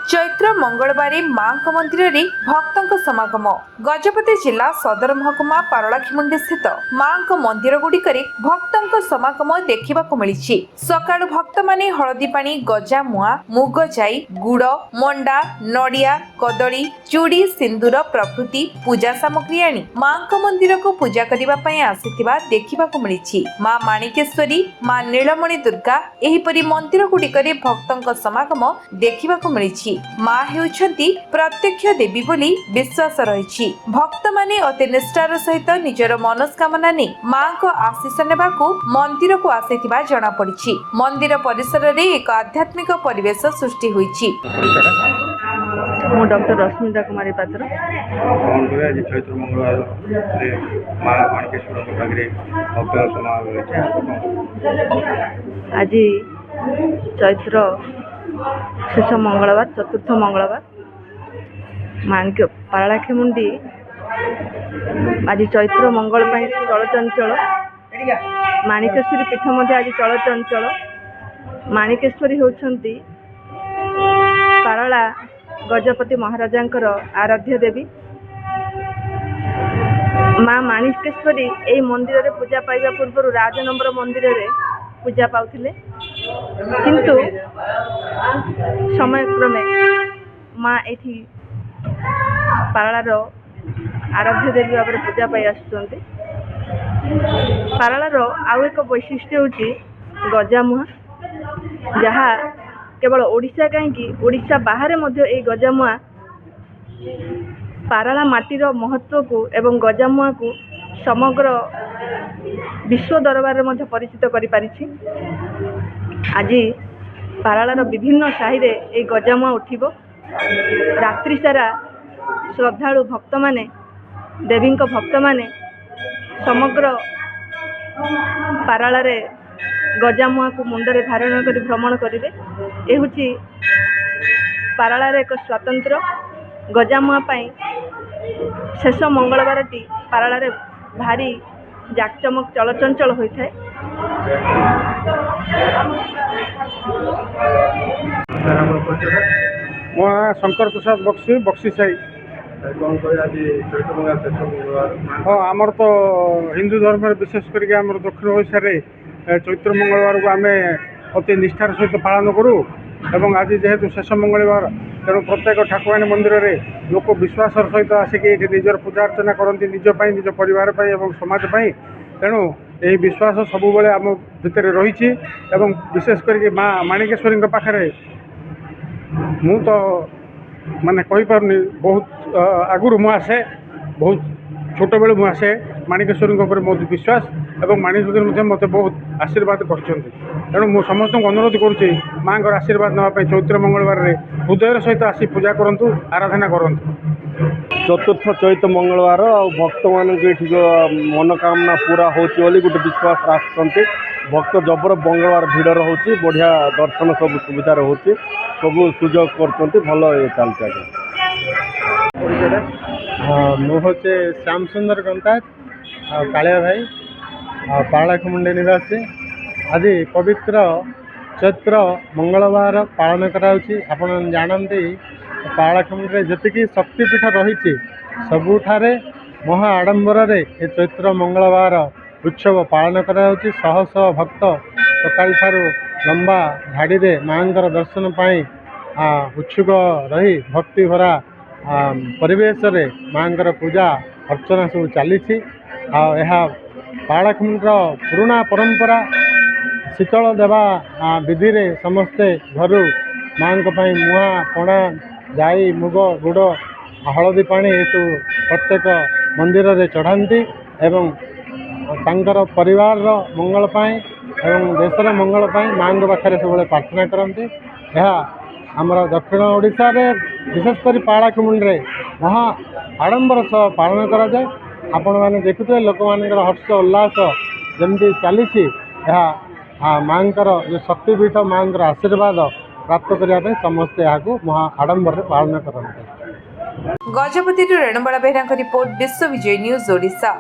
चैत्र मंगलवार मां मंदिर में भक्तों समागम। गजपति जिला सदर महकुमा पारलाखेमुंडी स्थित मां मंदिर गुड़िक भक्तों समागम देखा मिली। सका भक्त माने हलदी पानी गजा मुआ मुग जाई गुड़ मंडा नड़िया कदली चूड़ी सिंदूर प्रभृति पूजा सामग्री आनी मां मंदिर को पूजा करने आसिथिबा देखा मिली। मां माणिकेश्वरी मां नीलमणि दुर्गा एहिपरि मंदिर गुड़िक भक्तों समागम देखा मिली। मां हेउछंती प्रत्यक्ष देवी बोली विश्वास रही। भक्त माने अति निष्ठार सहित निजर मनस्कामना ने मां को आशीष नेबाकू मंदिर को आसीथिबा जणा पड़िछि। मंदिर परिसर रे एक आध्यात्मिक परिवेश सृष्टि होईछि। मु डॉक्टर रश्मिता कुमारी पात्र आज चैत्र मंगलवार माँ माणिकेश्वर पाखे भक्त समागम। आज चैत्र शेष मंगलवार चतुर्थ मंगलवार माणिक पारलाखेमुंडी आज चैत्र मंगल चलचंचल माणिकेश्वरी पीठ मध्य आज चलचंचल। माणिकेश्वरी होउछंती पारला गजपति महाराजांकर आराध्य देवी। माँ माणिकेश्वरी यही मंदिर रे पूजा पाइबा पूर्व राजनंबर मंदिर रे पूजा पाउथिले, किंतु समय क्रमे माँ एठी पारलार आराध्य देवी भाव पूजा पाई आसुचंती। पारलार आउ एक वैशिष्ट्य होची गजामुहा, जहाँ केवल ओडिशा कहीं ओडिशा बाहर मध्य ए गजामुआ पारला माटीर महत्व को एवं गजामुआ को समग्र विश्व दरबार में परिचित करि पारिछि। आज पारलार विभिन्न साहि रे ए गजामुआ उठिबो। रात्रि सारा श्रद्धालु भक्त माने देवी भक्त माने समग्र पारला रे गजामुआ को मुंडरे धारण कर भ्रमण करेंगे। ये हूँ पारलार एक स्वतंत्र गजामुआ शेष मंगलवार टी पारलार भारी जाकचमक चलचंचल होता है। शंकर प्रसाद बक्सी बक्सी साई। हाँ आमर तो हिंदू धर्म विशेषकर दक्षिण ओडिशा चैत्र मंगलवार को आम अति निष्ठार सहित पालन करूँ। एवं आज जेहेतु शेष मंगलवार तेणु प्रत्येक ठाकुराणी मंदिर में लोक विश्वास सहित आसिक निजर पूजा अर्चना करती निज निज परिवार एवं समाज। तेणु यही विश्वास सब बेले आम भितर रही। विशेषकर माँ माणिकेश्वरी पाखे मु तो माने कहीपारनी बहुत आगुरी मु आसे बहुत छोट बेलू मु आसे माणिकेश्वरी बहुत विश्वास एवं माणिकेश्वरी मत बहुत आशीर्वाद कर। तेणु मु समस्त अनुरोध करुँच माँ आशीर्वाद नापी चैत्र मंगलवार हृदय सहित आसी पूजा करूँ आराधना करूँ। चतुर्थ चैत्र मंगलवार भक्त मान मनोकामना पूरा होती गोटे विश्वास आसुँच। भक्त जबर मंगलवार भीड़ रोचे बढ़िया दर्शन सब सुविधा रोचे सब सुजोग कर भल ये चलते। हाँ मु हूँ श्याम सुंदर गंता कालिया भाई पारलाखेमुंडी निवासी। आज पवित्र चैत्र मंगलवार पालन कराउछि। आपण जानते पारलाखेमुंडी जी शक्तिपीठ रही सबुठारे महा आडंबर रे ए चैत्र मंगलवार उत्सव पालन कराउछि। शह शह भक्त सकाल ठारू लंबा धाड़ी रे मांकर दर्शन पाई उत्सुक रही भक्ति भरा परिवेश रे मांकर पूजा अर्चना सब चली। पारलाखेमुंडी पुराना परंपरा शीतल देवा विधि रे समस्ते घर माँ मुआ पणा जाई मुग गुड़ हलदी पानी ये प्रत्येक मंदिर रे चढ़ाती एवं तांकर परिवार मंगल पाई एवं देशर मंगल पाई माँ पाखे सब प्रार्थना करती। आमर दक्षिण ओडिशा रे विशेषकर पारलाखेमुंडी महा आडंबर सह पालन करा जाए। आपण मैंने देखुए लोक मान हर्ष उल्लास जमी चली माँ जो शक्तिपीठ माँ आशीर्वाद प्राप्त करने समस्ते यहाँ महा आडंबर पालन करते। गजपति रेणुबाला बेहरा रिपोर्ट विश्व विजय न्यूज ओडिशा।